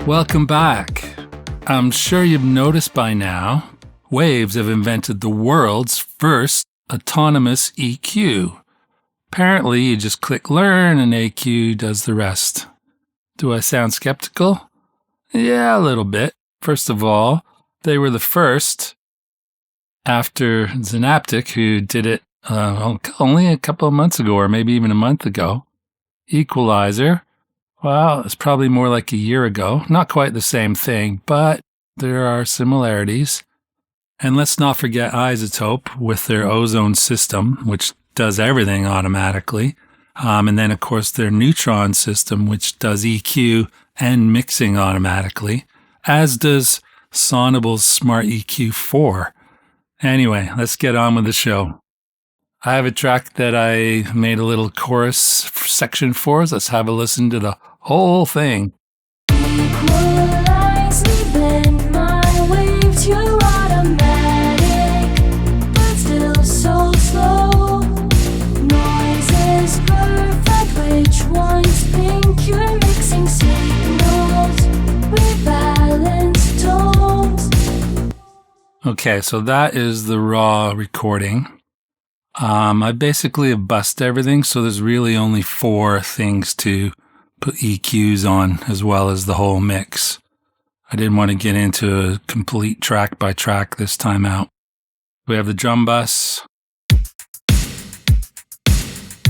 Welcome back. I'm sure you've noticed by now, Waves have invented the world's first autonomous EQ. Apparently, you just click learn and AQ does the rest. Do I sound skeptical? Yeah, a little bit. First of all, they were the first after Synaptic, who did it only a couple of months ago, or maybe even a month ago. Equalizer, well, it's probably more like a year ago. Not quite the same thing, but there are similarities. And let's not forget Isotope with their ozone system, which does everything automatically. And then, of course, their neutron system, which does EQ and mixing automatically, as does Sonible's Smart EQ 4. Anyway, let's get on with the show. I have a track that I made a little chorus section for us. Let's have a listen to the whole thing. Equalize me, bend my waves, you're automatic, but still so slow. Noise is perfect, which one's pink? You're mixing signals with balanced tones. Okay, so that is the raw recording. I basically have bussed everything, so there's really only 4 things to put EQs on, as well as the whole mix. I didn't want to get into a complete track by track this time out. We have the drum bus.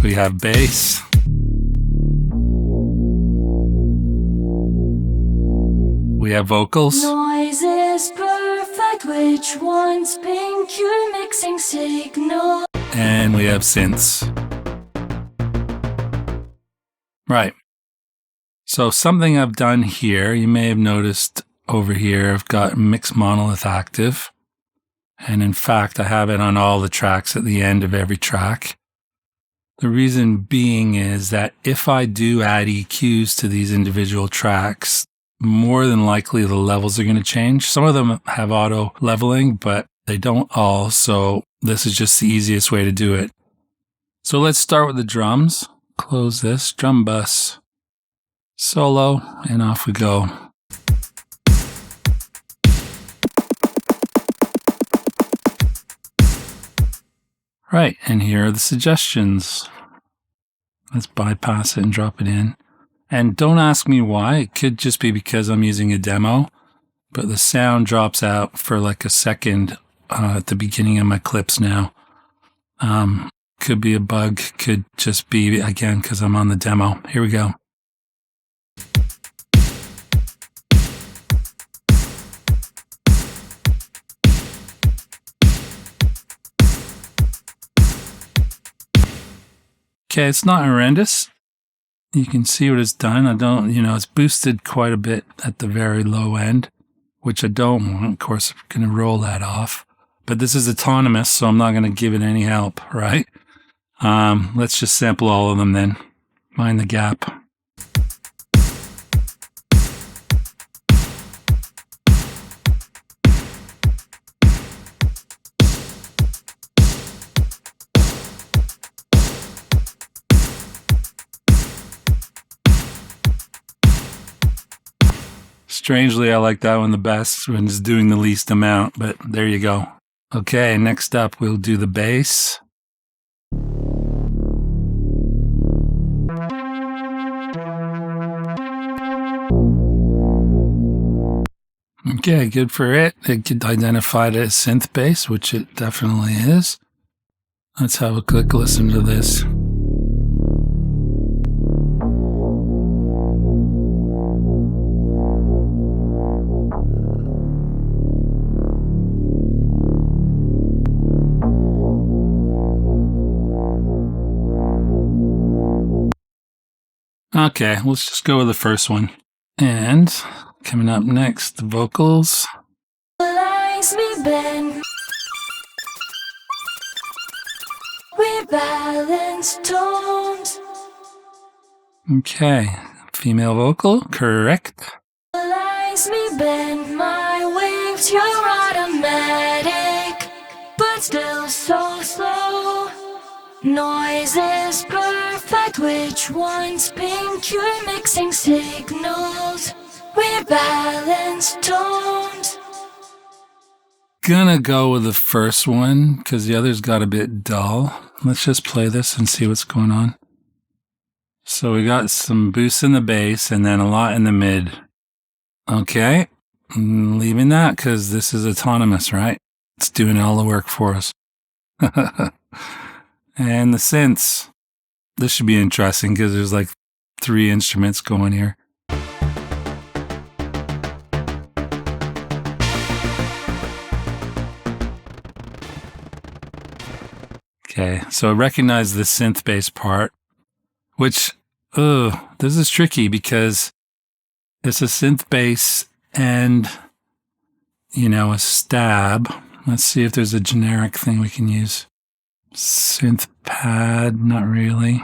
We have bass. We have vocals. Noise is perfect, which one's pink? You're mixing signals. And we have synths. Right. So something I've done here, you may have noticed over here, I've got Mix Monolith active. And in fact, I have it on all the tracks at the end of every track. The reason being is that if I do add EQs to these individual tracks, more than likely the levels are going to change. Some of them have auto leveling, but they don't all. So this is just the easiest way to do it. So let's start with the drums. Close this, drum bus, solo, and off we go. Right, and here are the suggestions. Let's bypass it and drop it in. And don't ask me why. It could just be because I'm using a demo, but the sound drops out for like a second at the beginning of my clips now. Could be a bug, could just be, again, because I'm on the demo. Here we go. Okay, it's not horrendous. You can see what it's done. It's boosted quite a bit at the very low end, which I don't want. Of course, I'm going to roll that off. But this is autonomous, so I'm not going to give it any help, right? Let's just sample all of them then. Mind the gap. Strangely, I like that one the best when it's doing the least amount, but there you go. Okay, next up, we'll do the bass. Okay, good for it. It could identify it as synth bass, which it definitely is. Let's have a quick listen to this. Okay, let's just go with the first one. And coming up next, the vocals. Equalize me, bend. We balance tones. Okay, female vocal, correct. Equalize me, bend my waves, you're automatic, but still so slow. Noise is perfect, which one's pink? You're mixing signals rebalanced tones. Gonna go with the first one because the others got a bit dull. Let's just play this and see what's going on. So we got some boosts in the bass and then a lot in the mid. Okay, I'm leaving that because this is autonomous, right? It's doing all the work for us. And the synths. This should be interesting because there's like 3 instruments going here. Okay, so I recognize the synth bass part, which, this is tricky because it's a synth bass and, a stab. Let's see if there's a generic thing we can use. Synth pad, not really.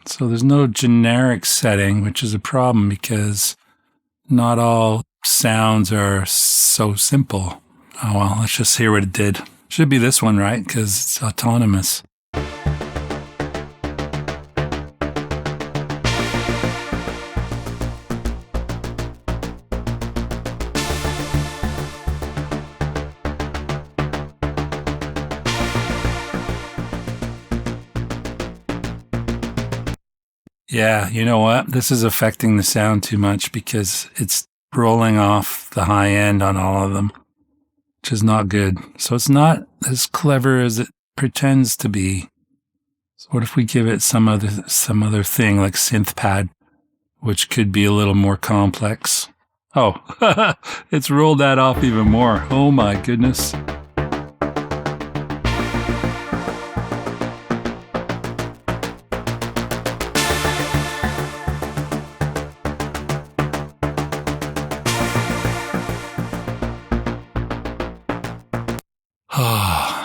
So there's no generic setting, which is a problem because not all sounds are so simple. Oh well, let's just hear what it did. Should be this one, right? Because it's autonomous. Yeah, you know what? This is affecting the sound too much because it's rolling off the high end on all of them, which is not good. So it's not as clever as it pretends to be. So what if we give it some other thing like synth pad, which could be a little more complex? Oh, it's rolled that off even more. Oh my goodness.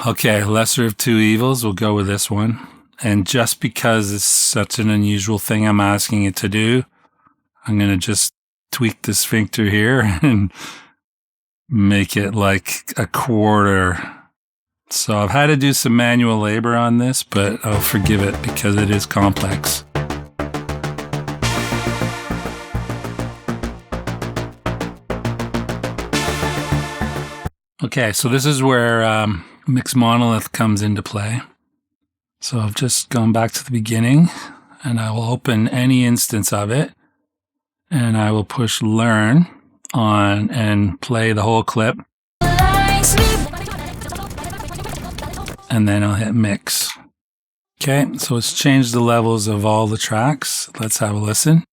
Okay, lesser of two evils. We'll go with this one. And just because it's such an unusual thing I'm asking it to do, I'm going to just tweak the sphincter here and make it like a quarter. So I've had to do some manual labor on this, but I'll forgive it because it is complex. Okay, so this is where Mix Monolith comes into play. So I've just gone back to the beginning and I will open any instance of it and I will push learn on and play the whole clip. And then I'll hit mix. Okay, so it's changed the levels of all the tracks. Let's have a listen.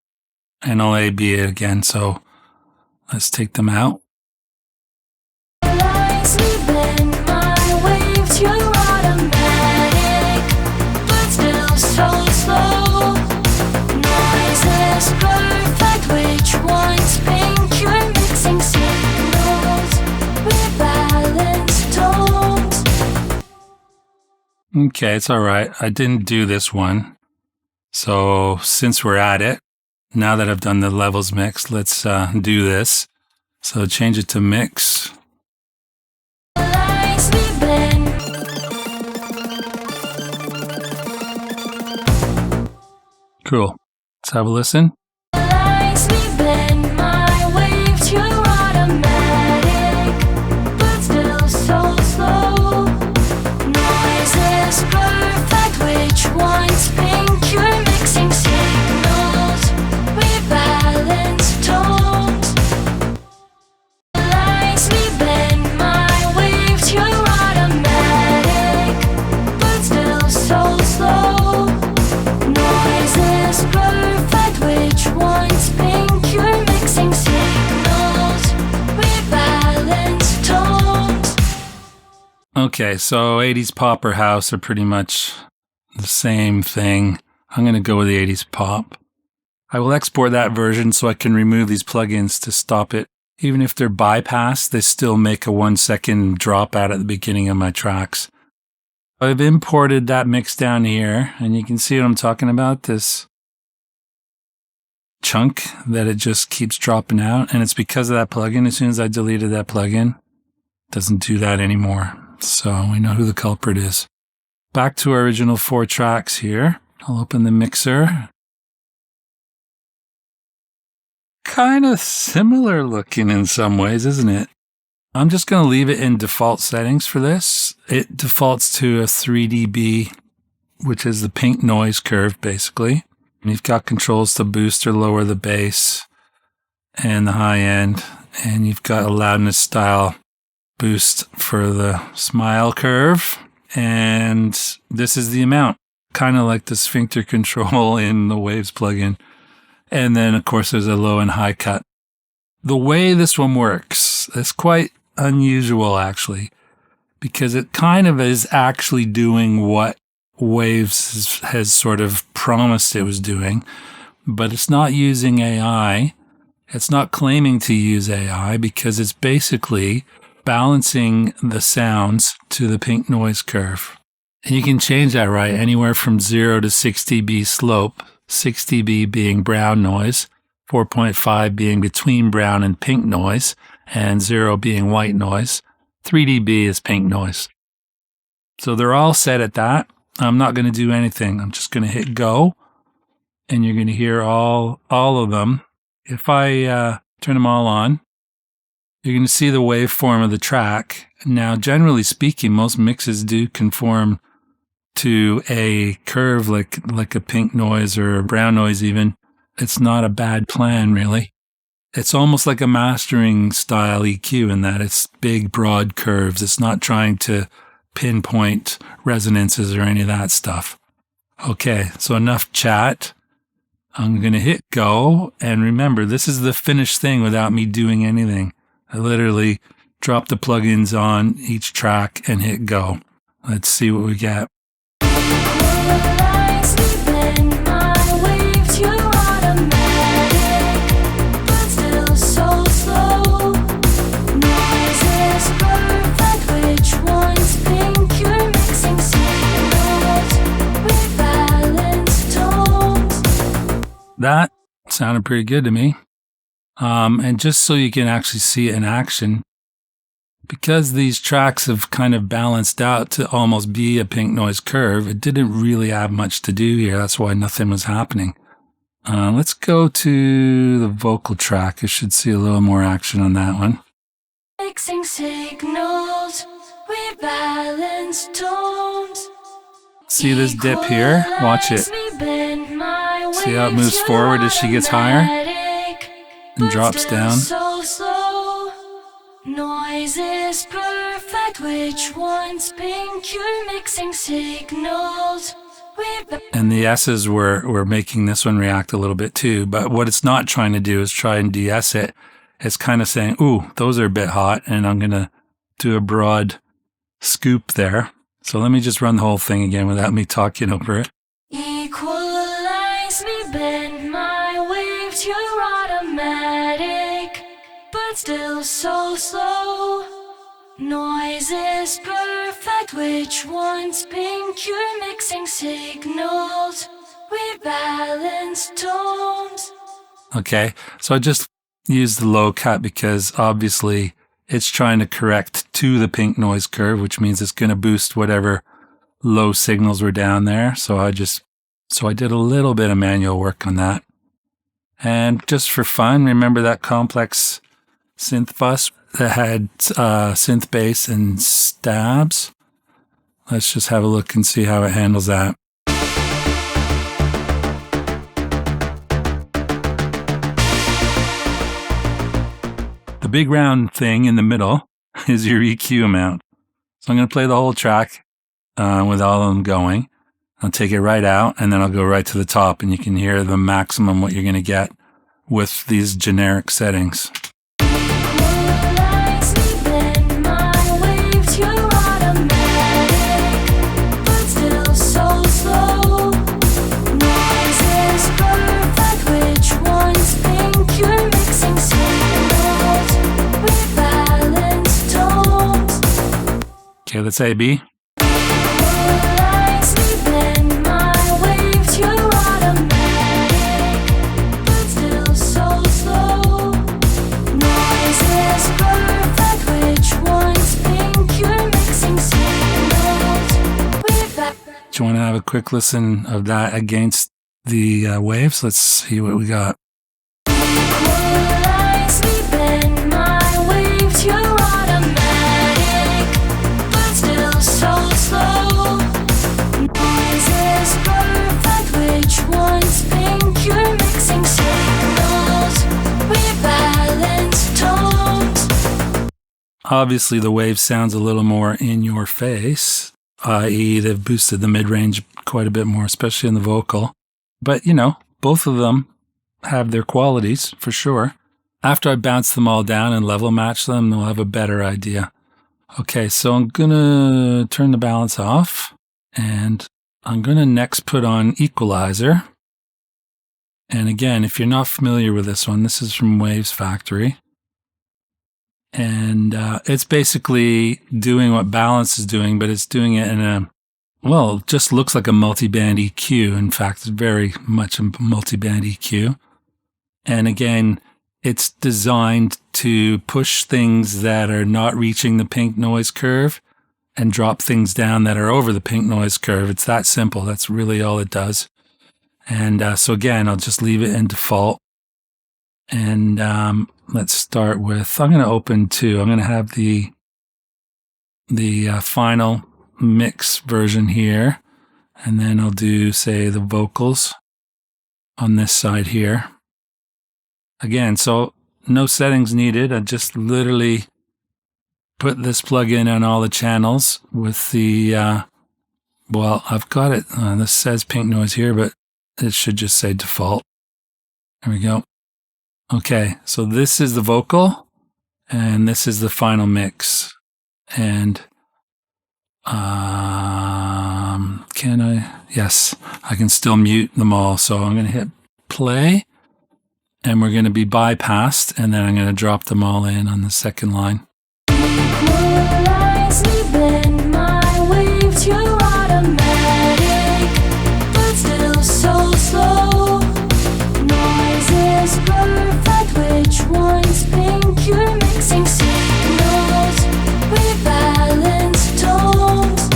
And I'll A-B it again, so let's take them out. Okay, it's all right. I didn't do this one. So since we're at it, now that I've done the levels mix, let's do this. So change it to mix. Cool. Let's have a listen. Okay, so 80s pop or house are pretty much the same thing. I'm going to go with the 80s pop. I will export that version so I can remove these plugins to stop it. Even if they're bypassed, they still make a 1-second drop out at the beginning of my tracks. I've imported that mix down here, and you can see what I'm talking about, this chunk that it just keeps dropping out, and it's because of that plugin. As soon as I deleted that plugin, it doesn't do that anymore. So we know who the culprit is. Back to our original 4 tracks here. I'll open the mixer. kind of similar looking in some ways, isn't it? I'm just going to leave it in default settings for this. It defaults to a 3dB, which is the pink noise curve, basically. And you've got controls to boost or lower the bass and the high end. And you've got a loudness style boost for the smile curve. And this is the amount, kind of like the sphincter control in the Waves plugin. And then, of course, there's a low and high cut. The way this one works is quite unusual, actually, because it kind of is actually doing what Waves has sort of promised it was doing, but it's not using AI. It's not claiming to use AI because it's basically balancing the sounds to the pink noise curve. And you can change that, right? Anywhere from 0 to 6 dB slope, 6 dB being brown noise, 4.5 being between brown and pink noise, and 0 being white noise. 3 dB is pink noise. So they're all set at that. I'm not going to do anything. I'm just going to hit go, and you're going to hear all of them. If I turn them all on, you're going to see the waveform of the track. Now, generally speaking, most mixes do conform to a curve like a pink noise or a brown noise even. It's not a bad plan, really. It's almost like a mastering style EQ in that it's big, broad curves. It's not trying to pinpoint resonances or any of that stuff. Okay, so enough chat. I'm going to hit go. And remember, this is the finished thing without me doing anything. I literally drop the plugins on each track and hit go. Let's see what we get. That sounded pretty good to me. And just so you can actually see it in action, because these tracks have kind of balanced out to almost be a pink noise curve, it didn't really have much to do here. That's why nothing was happening. Let's go to the vocal track. You should see a little more action on that one. Mixing signals, we balance tones. See this dip here? Watch it. See how it moves forward as she gets higher and drops down. Noise is perfect. Which one's pink? You're mixing signals. And the S's were making this one react a little bit too. But what it's not trying to do is try and de-S it. It's kind of saying, ooh, those are a bit hot, and I'm going to do a broad scoop there. So let me just run the whole thing again without me talking over it. Equalize me, bend my waves, you're automatic, but still so slow. Noise is perfect. Which one's pink? You're mixing signals. We balance tones. Okay, so I just used the low cut because obviously it's trying to correct to the pink noise curve, which means it's going to boost whatever low signals were down there. So I did a little bit of manual work on that. And just for fun, remember that complex synth bus that had synth bass and stabs? Let's just have a look and see how it handles that. The big round thing in the middle is your EQ amount. So I'm going to play the whole track with all of them going. I'll take it right out, and then I'll go right to the top, and you can hear the maximum what you're going to get with these generic settings. Okay, let's A, B. Do you want to have a quick listen of that against the waves? Let's see what we got. Obviously, the wave sounds a little more in your face, i.e. they've boosted the mid-range quite a bit more, especially in the vocal. But, you know, both of them have their qualities, for sure. After I bounce them all down and level match them, we'll have a better idea. Okay, so I'm going to turn the balance off, and I'm going to next put on Equalizer. And again, if you're not familiar with this one, this is from Waves Factory. And it's basically doing what balance is doing, but it's doing it in a, well, it just looks like a multi-band EQ. In fact, it's very much a multi-band EQ. And again, it's designed to push things that are not reaching the pink noise curve and drop things down that are over the pink noise curve. It's that simple. That's really all it does. And so again, I'll just leave it in default. And let's start with, I'm going to open two. I'm going to have the final mix version here. And then I'll do, say, the vocals on this side here. Again, so no settings needed. I just literally put this plug-in on all the channels with the, well, I've got it. This says pink noise here, but it should just say default. There we go. Okay, so this is the vocal, and this is the final mix. And can I? Yes, I can still mute them all. So I'm going to hit play, and we're going to be bypassed, and then I'm going to drop them all in on the second line. Equalize, bend my waves, you're automatic, but still so slow. Noise is perfect, which one's pink? You're mixing signals with balanced tones.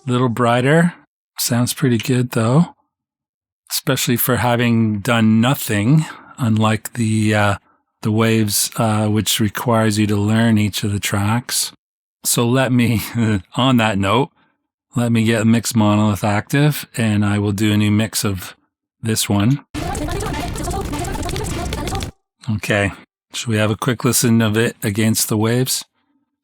Little brighter. Sounds pretty good though, especially for having done nothing, unlike the Waves, which requires you to learn each of the tracks. So let me, on that note, let me get Mix Monolith active, and I will do a new mix of this one. Okay, should we have a quick listen of it against the Waves?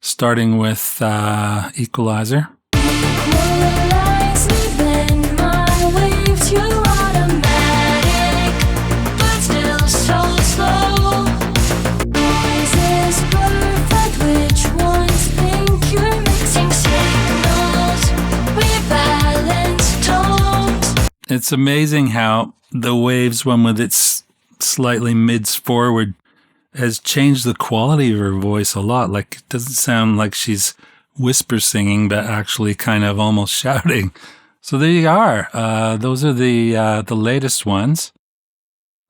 Starting with Equalizer. Equalize, bend my waves, you're automatic, but still so slow. Noise is perfect, which one's pink? You're mixing signals with balanced tones. It's amazing how the Waves one with its slightly mids forward has changed the quality of her voice a lot. Like, it doesn't sound like she's whisper singing, but actually kind of almost shouting. So there you are. Those are the latest ones.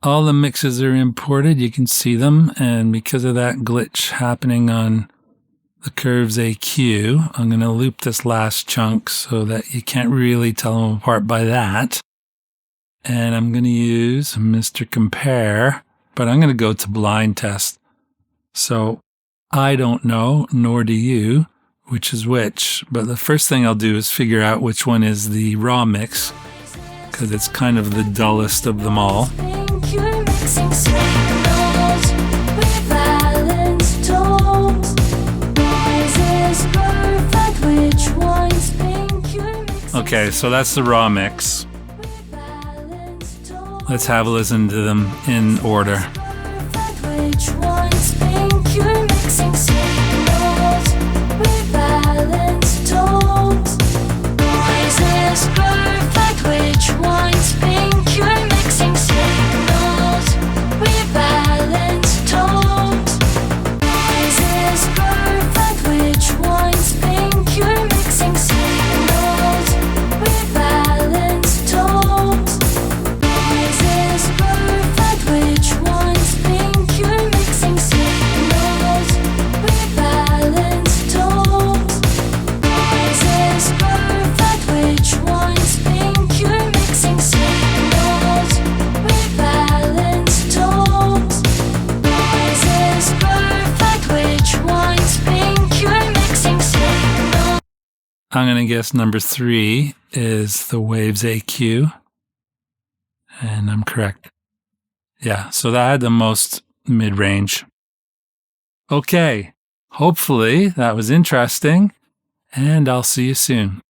All the mixes are imported. You can see them. And because of that glitch happening on the Curves AQ, I'm going to loop this last chunk so that you can't really tell them apart by that. And I'm going to use Mr. Compare, but I'm going to go to blind test. So I don't know, nor do you, which is which. But the first thing I'll do is figure out which one is the raw mix, because it's kind of the dullest of them all. Pink, you're mixing signals with balanced tones. Noise is perfect, which one's pink? You're mixing Okay, so that's the raw mix. with balanced tones. Let's have a listen to them in order. Perfect, which one's pink? You're mixing signals with balanced tones. Noise is perfect, which one's pink? You're mixing signals with balanced tones. Noise is perfect, which one's pink? You're mixing signals with balanced tones. Noise is perfect, which one's pink? You're mixing signals with balanced tones. Noise is perfect, which one's pink? You're mixing signals with balanced tones. Noise is perfect, which one's pink? You're mixing signals. I'm going to guess number 3 is the Waves AQ. And I'm correct. Yeah, so that had the most mid-range. Okay, Hopefully that was interesting, and I'll see you soon.